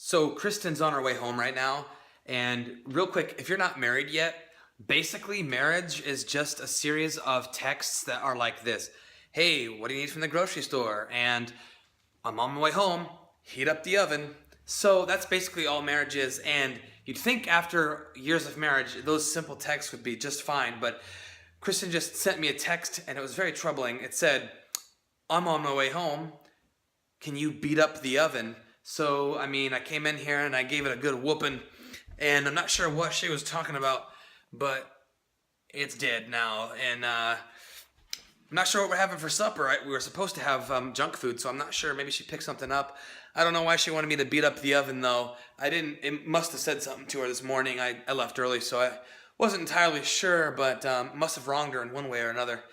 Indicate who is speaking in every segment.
Speaker 1: So Kristen's on her way home right now, and real quick, if you're not married yet, basically marriage is just a series of texts that are like this. Hey, what do you need from the grocery store? And I'm on my way home, heat up the oven. So that's basically all marriage is, and you'd think after years of marriage, those simple texts would be just fine, but Kristen just sent me a text and it was very troubling. It said, I'm on my way home, can you beat up the oven? So, I mean, I came in here and I gave it a good whooping, and I'm not sure what she was talking about, but it's dead now, and I'm not sure what we're having for supper. We were supposed to have junk food, so I'm not sure. Maybe she picked something up. I don't know why she wanted me to beat up the oven, though. I didn't. It must have said something to her this morning. I left early, so I wasn't entirely sure, but must have wronged her in one way or another.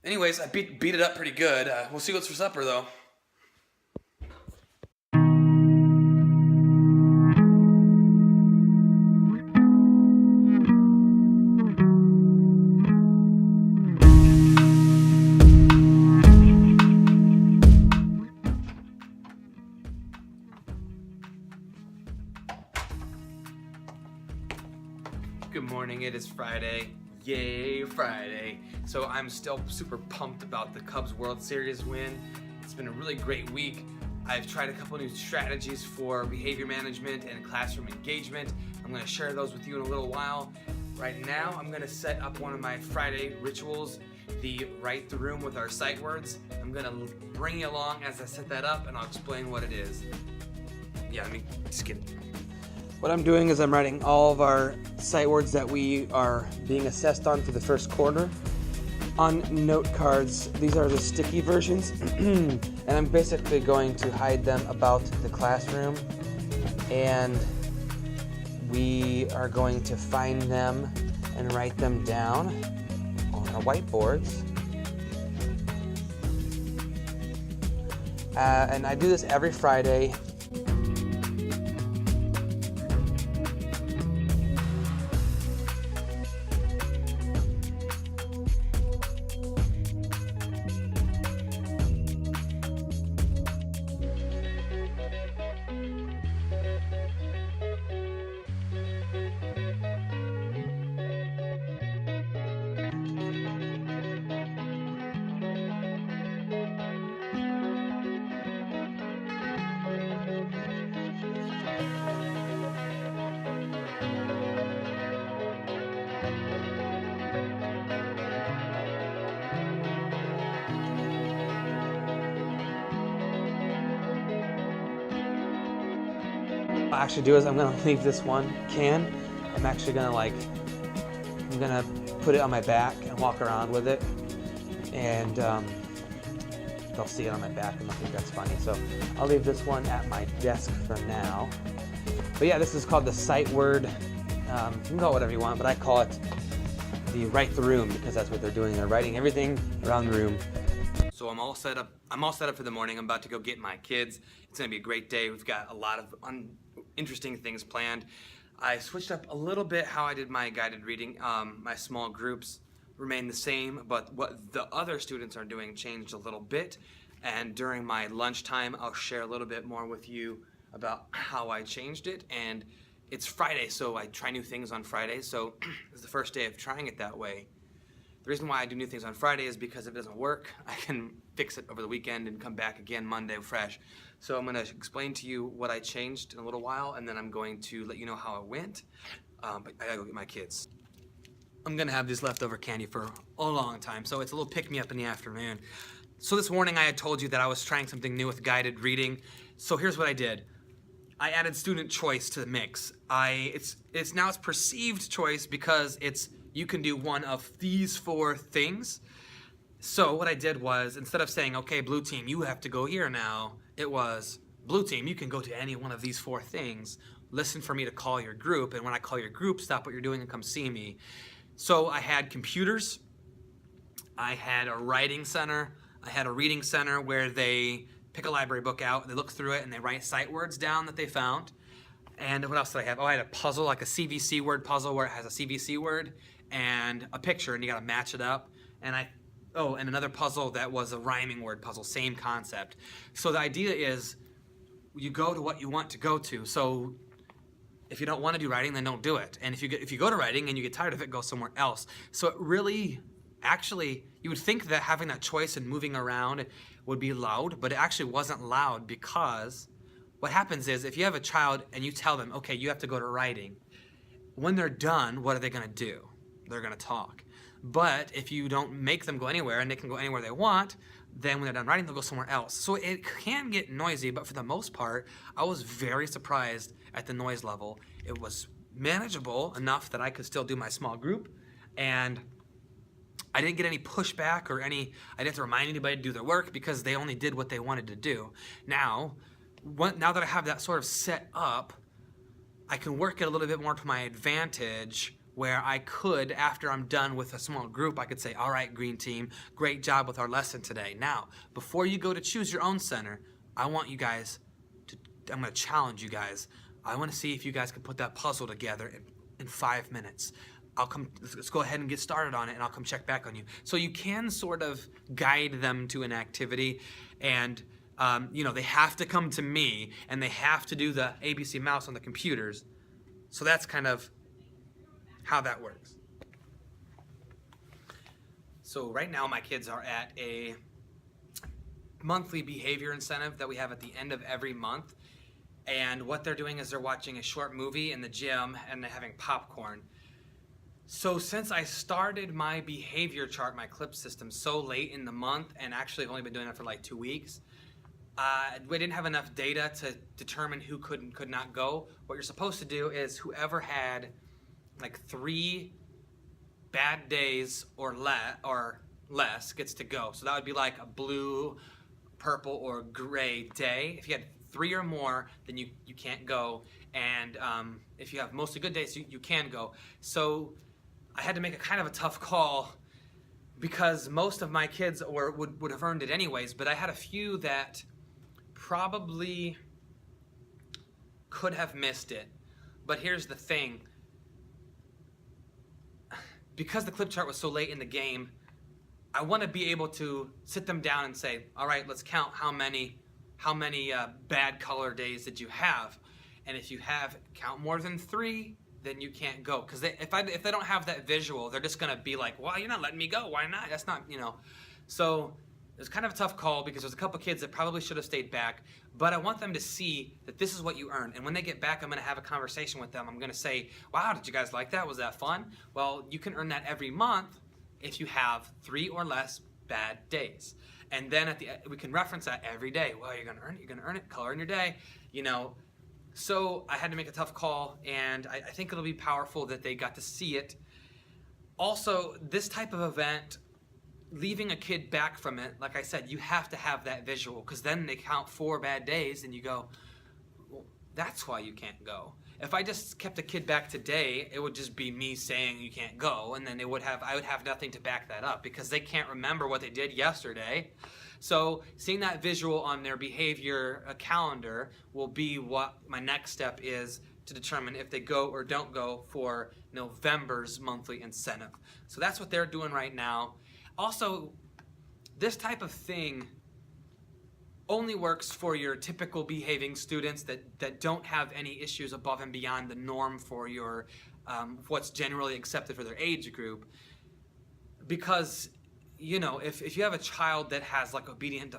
Speaker 1: Anyways, I beat it up pretty good. We'll see what's for supper, though. Good morning, it is Friday. Yay, Friday. So I'm still super pumped about the Cubs World Series win. It's been a really great week. I've tried a couple new strategies for behavior management and classroom engagement. I'm going to share those with you in a little while. Right now, I'm going to set up one of my Friday rituals, the write the room with our sight words. I'm going to bring you along as I set that up, and I'll explain what it is. Yeah, just kidding. What I'm doing is I'm writing all of our sight words that we are being assessed on for the first quarter on note cards. These are the sticky versions, and I'm basically going to hide them about the classroom, and we are going to find them and write them down on our whiteboards. And I do this every Friday. What I'll actually do is I'm gonna leave this one can. I'm actually gonna I'm gonna put it on my back and walk around with it, and they'll see it on my back and they'll think that's funny. So I'll leave this one at my desk for now. But yeah, this is called the sight word. You can call it whatever you want, but I call it the write the room because that's what they're doing. They're writing everything around the room. So I'm all set up for the morning. I'm about to go get my kids. It's gonna be a great day. We've got a lot of interesting things planned. I switched up a little bit how I did my guided reading. My small groups remain the same, but what the other students are doing changed a little bit. And during my lunchtime, I'll share a little bit more with you about how I changed it. And it's Friday, so I try new things on Friday. So it's the first day of trying it that way. The reason why I do new things on Friday is because if it doesn't work, I can fix it over the weekend and come back again Monday fresh. So I'm going to explain to you what I changed in a little while, and then I'm going to let you know how it went. But I gotta go get my kids. I'm going to have this leftover candy for a long time, so it's a little pick-me-up in the afternoon. So this morning I had told you that I was trying something new with guided reading. So here's what I did. I added student choice to the mix. It's now perceived choice because you can do one of these 4 things. So what I did was, instead of saying, okay, blue team, you have to go here now, it was, blue team, you can go to any one of these 4 things. Listen for me to call your group, and when I call your group, stop what you're doing and come see me. So I had computers, I had a writing center, I had a reading center where they pick a library book out, they look through it, and they write sight words down that they found. And what else did I have? Oh, I had a puzzle, like a CVC word puzzle where it has a CVC word and a picture, and you gotta match it up. And and another puzzle that was a rhyming word puzzle, same concept. So the idea is you go to what you want to go to. So if you don't want to do writing, then don't do it. And if you go to writing and you get tired of it, go somewhere else. So it really, actually, you would think that having that choice and moving around would be loud, but it actually wasn't loud, because what happens is if you have a child and you tell them, okay, you have to go to writing, when they're done, what are they going to do? They're going to talk. But if you don't make them go anywhere and they can go anywhere they want, then when they're done writing, they'll go somewhere else. So it can get noisy, but for the most part, I was very surprised at the noise level. It was manageable enough that I could still do my small group, and I didn't get any pushback or I didn't have to remind anybody to do their work, because they only did what they wanted to do. Now that I have that sort of set up, I can work it a little bit more to my advantage, where I could, after I'm done with a small group, I could say, all right, green team, great job with our lesson today. Now, before you go to choose your own center, I want you guys I'm going to challenge you guys. I want to see if you guys can put that puzzle together in 5 minutes. Let's go ahead and get started on it, and I'll come check back on you. So you can sort of guide them to an activity, and they have to come to me, and they have to do the ABC mouse on the computers. So that's kind of how that works. So right now my kids are at a monthly behavior incentive that we have at the end of every month. And what they're doing is they're watching a short movie in the gym and they're having popcorn. So since I started my behavior chart, my clip system, so late in the month, and actually I've only been doing it for like 2 weeks, we didn't have enough data to determine who could and could not go. What you're supposed to do is whoever had like 3 bad days or less gets to go. So that would be like a blue, purple, or gray day. If you had 3 or more, then you can't go. And if you have mostly good days, you can go. So I had to make a kind of a tough call, because most of my kids would have earned it anyways, but I had a few that probably could have missed it. But here's the thing. Because the clip chart was so late in the game, I want to be able to sit them down and say, all right, let's count how many bad color days did you have. And if you count more than 3, then you can't go. Because if they don't have that visual, they're just going to be like, well, you're not letting me go. Why not? That's not, So it was kind of a tough call, because there's a couple kids that probably should have stayed back. But I want them to see that this is what you earn. And when they get back, I'm going to have a conversation with them. I'm going to say, wow, did you guys like that? Was that fun? Well, you can earn that every month if you have 3 or less bad days. And then we can reference that every day. Well, you're going to earn it, color in your day, So I had to make a tough call, and I think it'll be powerful that they got to see it. Also, this type of event, leaving a kid back from it, like I said, you have to have that visual, because then they count 4 bad days and you go, well, that's why you can't go. If I just kept a kid back today, it would just be me saying you can't go, and then I would have nothing to back that up, because they can't remember what they did yesterday. So seeing that visual on their behavior calendar will be what my next step is to determine if they go or don't go for November's monthly incentive. So that's what they're doing right now. Also, this type of thing only works for your typical behaving students that don't have any issues above and beyond the norm for your what's generally accepted for their age group. Because if you have a child that has like obedient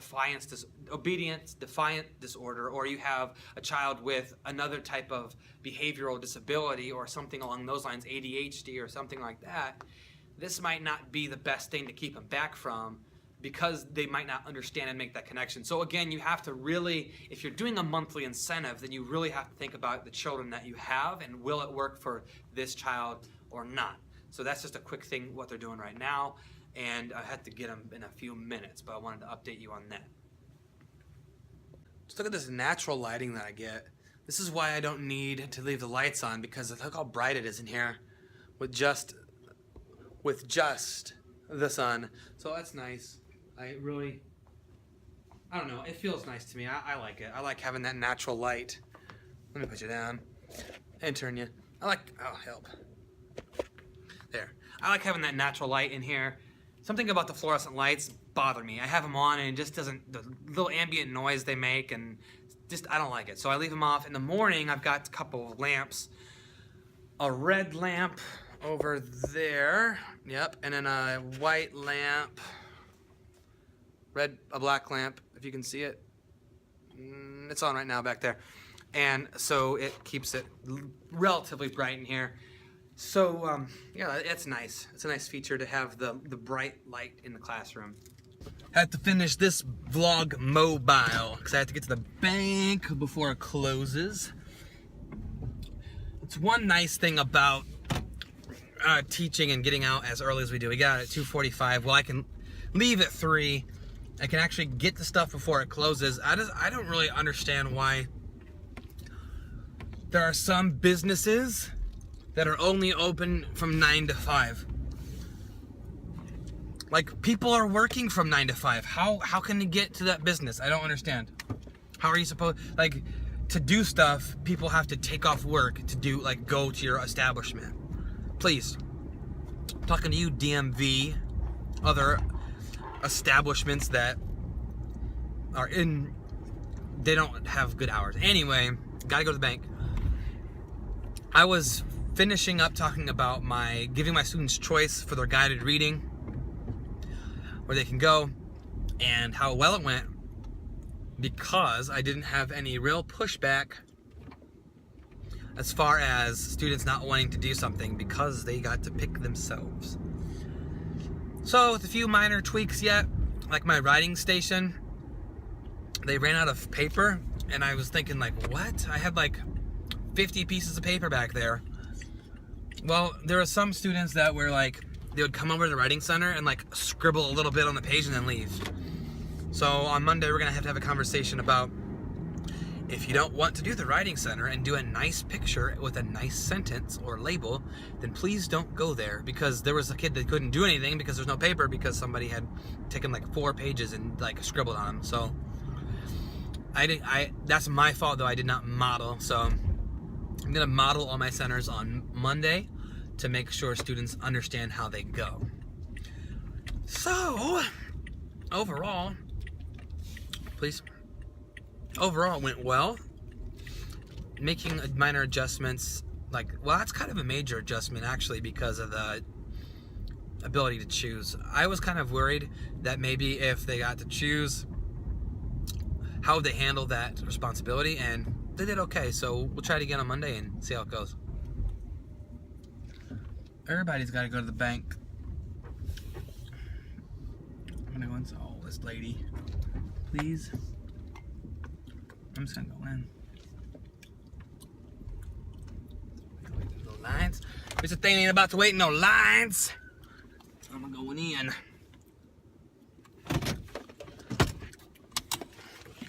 Speaker 1: defiant disorder, or you have a child with another type of behavioral disability or something along those lines, ADHD or something like that, this might not be the best thing to keep them back from, because they might not understand and make that connection. So again, you have to really, if you're doing a monthly incentive, then you really have to think about the children that you have, and will it work for this child or not. So that's just a quick thing, what they're doing right now. And I had to get them in a few minutes, but I wanted to update you on that. Just look at this natural lighting that I get. This is why I don't need to leave the lights on, because look how bright it is in here with just the sun. So that's nice. I don't know, it feels nice to me. I like it. I like having that natural light. Let me put you down and turn you. Help. There. I like having that natural light in here. Something about the fluorescent lights bother me. I have them on and it just doesn't, the little ambient noise they make and I don't like it. So I leave them off. In the morning, I've got a couple of lamps. A red lamp over there. Yep. And then a white lamp. A black lamp, if you can see it. It's on right now back there. And so it keeps it relatively bright in here. So, yeah, it's nice. It's a nice feature to have the bright light in the classroom. I have to finish this vlog mobile because I have to get to the bank before it closes. It's one nice thing about teaching and getting out as early as we do. We got out at 2:45. Well, I can leave at 3. I can actually get the stuff before it closes. I don't really understand why there are some businesses that are only open from 9 to 5. Like, people are working from 9 to 5. How can you get to that business? I don't understand. How are you supposed, like, to do stuff, people have to take off work to do, like, go to your establishment. Please. I'm talking to you, DMV, other establishments that are they don't have good hours. Anyway, gotta go to the bank. I was finishing up talking about giving my students choice for their guided reading, where they can go, and how well it went, because I didn't have any real pushback as far as students not wanting to do something because they got to pick themselves. So with a few minor tweaks yet, like my writing station, they ran out of paper, and I was thinking, like, what? I had like 50 pieces of paper back there. Well, there were some students that were like, they would come over to the writing center and like scribble a little bit on the page and then leave. So on Monday, we're gonna have to have a conversation about, if you don't want to do the writing center and do a nice picture with a nice sentence or label, then please don't go there, because there was a kid that couldn't do anything because there's no paper because somebody had taken like 4 pages and like scribbled on them. So that's my fault though. I did not model. So I'm gonna model all my centers on Monday to make sure students understand how they go. So overall, please. Overall, it went well. Making minor adjustments, well, that's kind of a major adjustment actually, because of the ability to choose. I was kind of worried that maybe if they got to choose, how would they handle that responsibility, and they did okay. So we'll try it again on Monday and see how it goes. Everybody's got to go to the bank. I'm gonna go into this lady, please. I'm just gonna go in. No lines. Mr. Thain ain't about to wait no lines. I'm going in.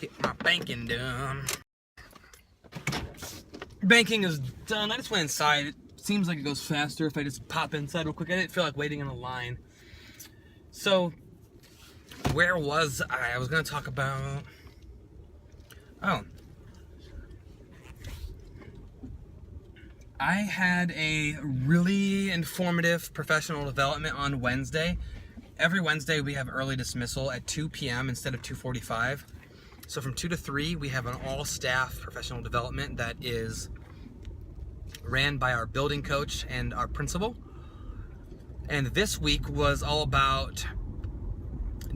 Speaker 1: Get my banking done. Banking is done. I just went inside. It seems like it goes faster if I just pop inside real quick. I didn't feel like waiting in a line. So, where was I? I was gonna talk about... Oh. I had a really informative professional development on Wednesday. Every Wednesday we have early dismissal at 2 p.m. instead of 2:45. So from 2 to 3 we have an all-staff professional development that is ran by our building coach and our principal. And this week was all about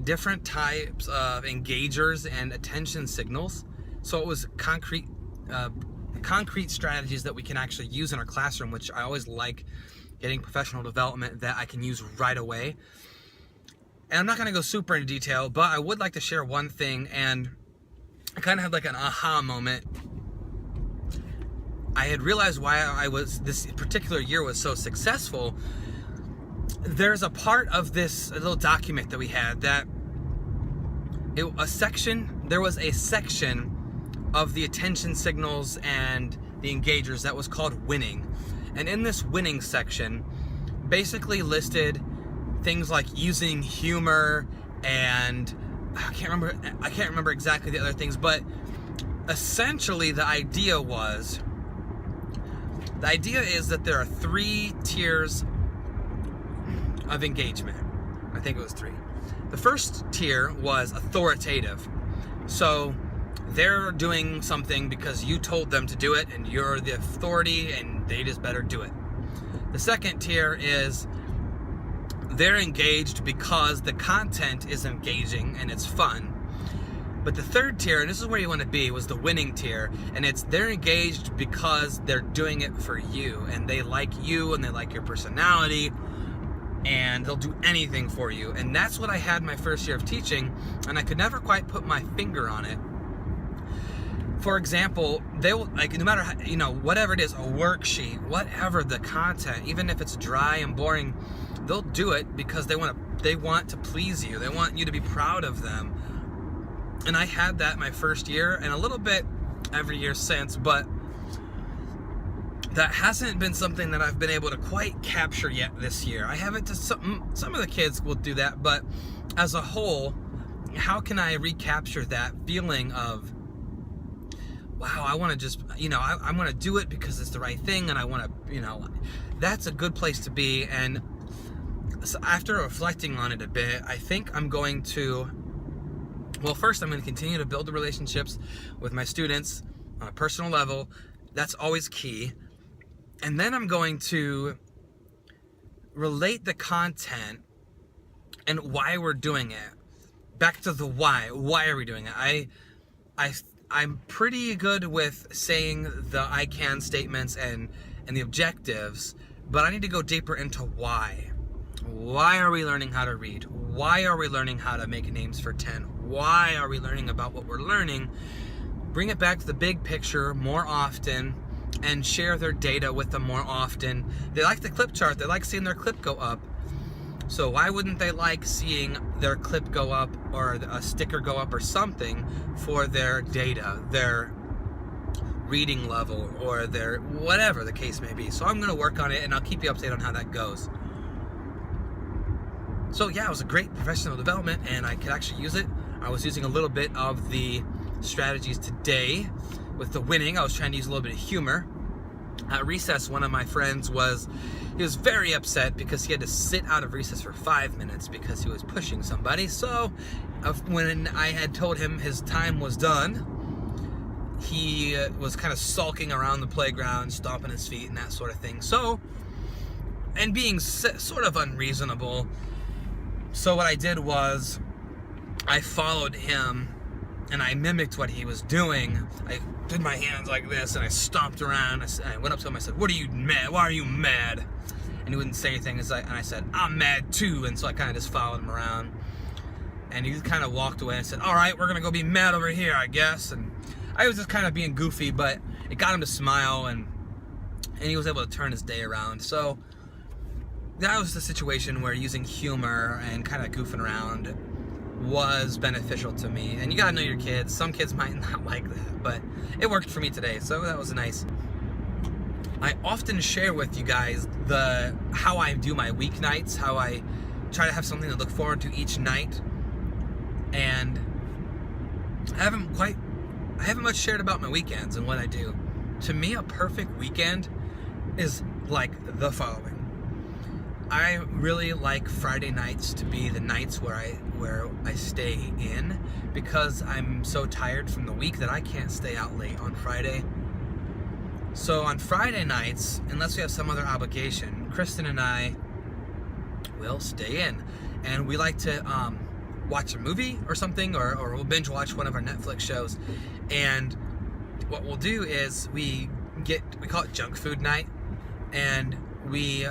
Speaker 1: different types of engagers and attention signals. So it was concrete strategies that we can actually use in our classroom, which I always like getting professional development that I can use right away. And I'm not going to go super into detail, but I would like to share one thing, and I kind of had like an aha moment. I had realized why this particular year was so successful. There's a part of this little document that we had that there was a section of the attention signals and the engagers that was called winning. And in this winning section, basically listed things like using humor and I can't remember exactly the other things, but essentially the idea is that there are 3 tiers of engagement. I think it was 3. The first tier was authoritative. So they're doing something because you told them to do it and you're the authority and they just better do it. The second tier is they're engaged because the content is engaging and it's fun. But the third tier, and this is where you want to be, was the winning tier, and it's they're engaged because they're doing it for you and they like you and they like your personality and they'll do anything for you. And that's what I had my first year of teaching, and I could never quite put my finger on it. For example, they will, like, no matter how, whatever it is, a worksheet, whatever the content, even if it's dry and boring, they'll do it because they want to please you. They want you to be proud of them. And I had that my first year and a little bit every year since, but that hasn't been something that I've been able to quite capture yet this year. I haven't. Some of the kids will do that, but as a whole, how can I recapture that feeling of, wow, I want to just, I want to do it because it's the right thing, and I want to, that's a good place to be. And so after reflecting on it a bit, I think I'm going to, first I'm going to continue to build the relationships with my students on a personal level. That's always key. And then I'm going to relate the content and why we're doing it. Back to the why. Why are we doing it? I'm pretty good with saying the I can statements and the objectives, but I need to go deeper into why. Why are we learning how to read? Why are we learning how to make names for 10? Why are we learning about what we're learning? Bring it back to the big picture more often and share their data with them more often. They like the clip chart. They like seeing their clip go up. So why wouldn't they like seeing their clip go up or a sticker go up or something for their data, their reading level, or their whatever the case may be? So I'm going to work on it, and I'll keep you updated on how that goes. So yeah, it was a great professional development, and I could actually use it. I was using a little bit of the strategies today with the winning. I was trying to use a little bit of humor. At recess, one of my friends was very upset because he had to sit out of recess for 5 minutes because he was pushing somebody. So when I had told him his time was done, he was kind of sulking around the playground, stomping his feet and that sort of thing. So, and being sort of unreasonable. So what I did was I followed him and I mimicked what he was doing. I did my hands like this and I stomped around. I went up to him. I said, "What are you mad? Why are you mad?" And he wouldn't say anything. And I said, "I'm mad too." And so I kind of just followed him around. And he kind of walked away and said, "All right, we're going to go be mad over here, I guess." And I was just kind of being goofy, but it got him to smile, and he was able to turn his day around. So that was the situation where using humor and kind of goofing around was beneficial to me. And you gotta know your kids. Some kids might not like that, but it worked for me today, so that was nice. I often share with you guys how I do my weeknights, how I try to have something to look forward to each night. And I haven't much shared about my weekends and what I do. To me, a perfect weekend is like the following. I really like Friday nights to be the nights where I stay in, because I'm so tired from the week that I can't stay out late on Friday. So on Friday nights, unless we have some other obligation, Kristen and I will stay in, and we like to watch a movie or something, or we'll binge watch one of our Netflix shows. And what we'll do is we call it junk food night, and we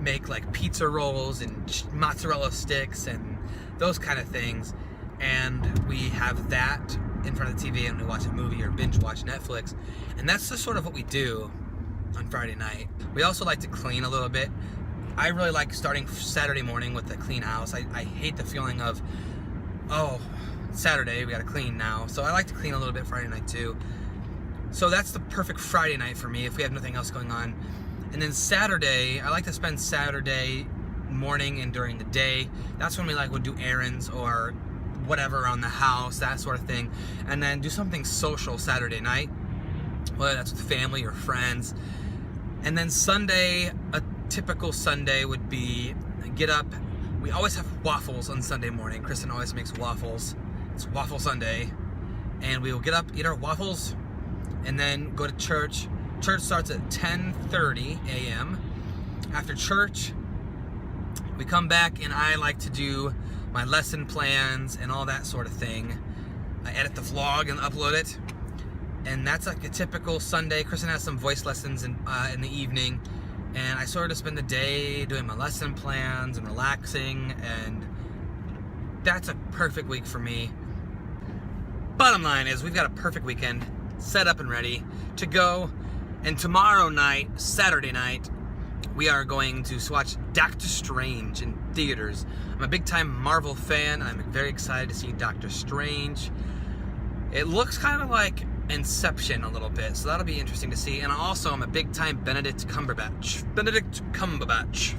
Speaker 1: make like pizza rolls and mozzarella sticks and those kind of things, and we have that in front of the TV and we watch a movie or binge watch Netflix. And that's just sort of what we do on Friday night. We also like to clean a little bit. I really like starting Saturday morning with a clean house. I hate the feeling of, oh, Saturday, we gotta clean now. So I like to clean a little bit Friday night too. So that's the perfect Friday night for me if we have nothing else going on. And then Saturday, I like to spend Saturday morning and during the day. That's when we would do errands or whatever around the house, that sort of thing. And then do something social Saturday night, whether that's with family or friends. And then Sunday, a typical Sunday would be get up. We always have waffles on Sunday morning. Kristen always makes waffles. It's Waffle Sunday. and we will get up, eat our waffles, and then go to church. Church starts at 10:30 a.m. After church, we come back, and I like to do my lesson plans and all that sort of thing. I edit the vlog and upload it, and that's like a typical Sunday. Kristen has some voice lessons in the evening, and I sort of spend the day doing my lesson plans and relaxing, and that's a perfect week for me. Bottom line is, we've got a perfect weekend set up and ready to go, and tomorrow night, Saturday night, we are going to watch Doctor Strange in theaters. I'm a big time Marvel fan. I'm very excited to see Doctor Strange. It looks kind of like Inception a little bit, so that'll be interesting to see. And also, I'm a big time Benedict Cumberbatch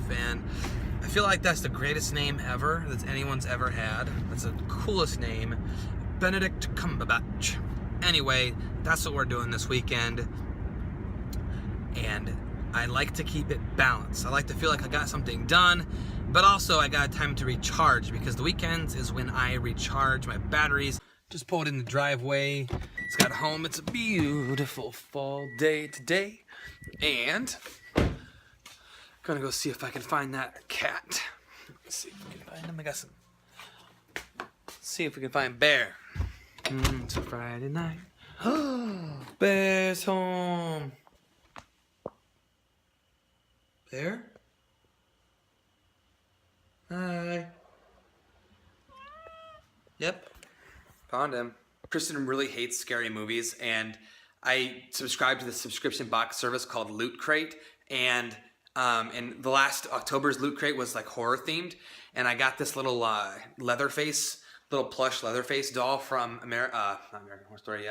Speaker 1: fan. I feel like that's the greatest name ever that anyone's ever had. That's the coolest name, Benedict Cumberbatch. Anyway, that's what we're doing this weekend, and I like to keep it balanced. I like to feel like I got something done, but also I got time to recharge, because the weekends is when I recharge my batteries. Just pulled in the driveway. It's got home. It's a beautiful fall day today, and I'm gonna go see if I can find that cat. Let's see if we can find him. I got some. Let's see if we can find Bear. It's a Friday night. Bear's home. Bear? Hi. Yep. Found him. Kristen really hates scary movies, and I subscribe to the subscription box service called Loot Crate, and the last October's Loot Crate was like horror themed, and I got this little little plush Leatherface doll from not American Horror Story,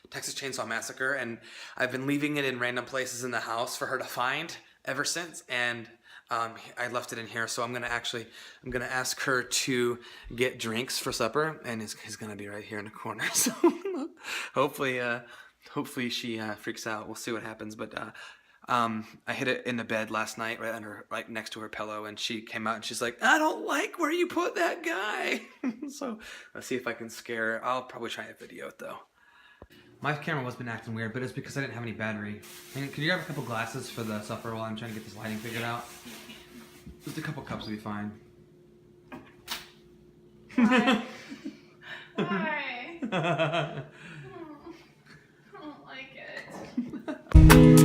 Speaker 1: Texas Chainsaw Massacre, and I've been leaving it in random places in the house for her to find ever since, and I left it in here, so I'm gonna ask her to get drinks for supper, and he's gonna be right here in the corner. So hopefully she freaks out. We'll see what happens. But I hid it in the bed last night, right next to her pillow, and she came out and she's like, "I don't like where you put that guy." So let's see if I can scare her. I'll probably try to video it though. My camera was been acting weird, but it's because I didn't have any battery. And can you grab a couple glasses for the supper while I'm trying to get this lighting figured out? Just a couple cups will be fine.
Speaker 2: Why? Why? I don't like it.